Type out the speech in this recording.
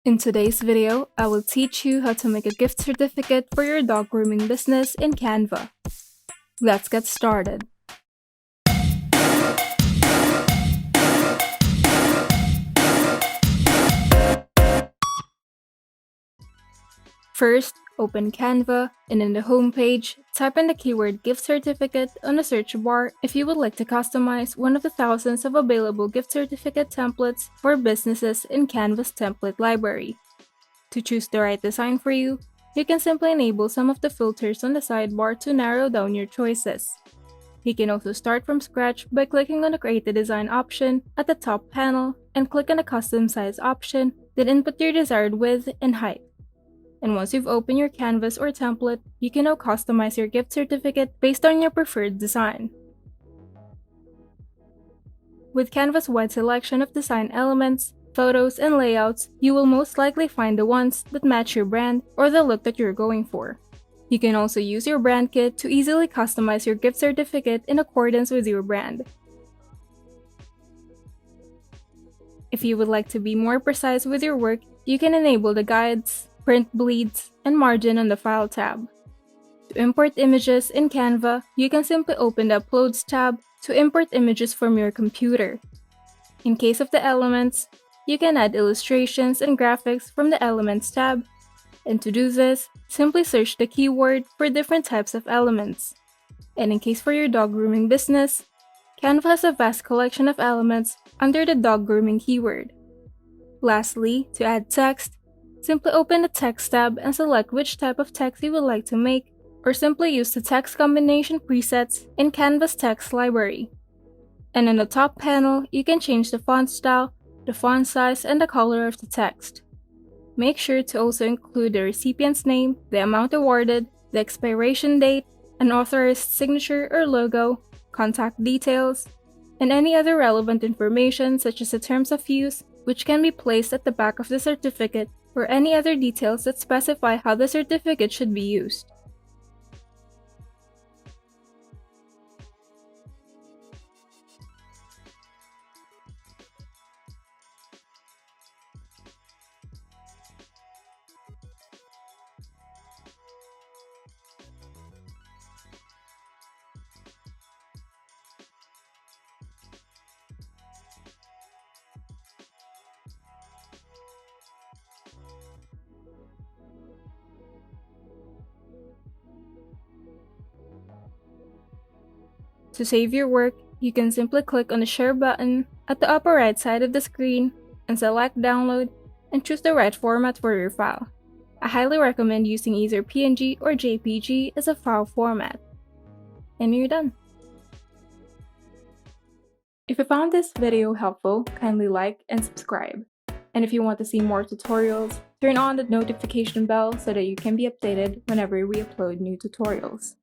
In today's video, I will teach you how to make a gift certificate for your dog grooming business in Canva. Let's get started. First, open Canva, and in the home page, type in the keyword gift certificate on the search bar if you would like to customize one of the thousands of available gift certificate templates for businesses in Canva's template library. To choose the right design for you, you can simply enable some of the filters on the sidebar to narrow down your choices. You can also start from scratch by clicking on the Create a Design option at the top panel and click on the Custom Size option, then input your desired width and height. And once you've opened your canvas or template, you can now customize your gift certificate based on your preferred design. With Canva's wide selection of design elements, photos, and layouts, you will most likely find the ones that match your brand or the look that you're going for. You can also use your brand kit to easily customize your gift certificate in accordance with your brand. If you would like to be more precise with your work, you can enable the guides, print bleeds, and margin on the File tab. To import images in Canva, you can simply open the Uploads tab to import images from your computer. In case of the elements, you can add illustrations and graphics from the Elements tab. And to do this, simply search the keyword for different types of elements. And in case for your dog grooming business, Canva has a vast collection of elements under the dog grooming keyword. Lastly, to add text, simply open the Text tab and select which type of text you would like to make, or simply use the text combination presets in Canva's text library. And in the top panel, you can change the font style, the font size, and the color of the text. Make sure to also include the recipient's name, the amount awarded, the expiration date, an authorized signature or logo, contact details, and any other relevant information such as the terms of use, which can be placed at the back of the certificate, or any other details that specify how the certificate should be used. To save your work, you can simply click on the Share button at the upper right side of the screen and select Download and choose the right format for your file. I highly recommend using either PNG or JPG as a file format. And you're done. If you found this video helpful, kindly like and subscribe. And if you want to see more tutorials, turn on the notification bell so that you can be updated whenever we upload new tutorials.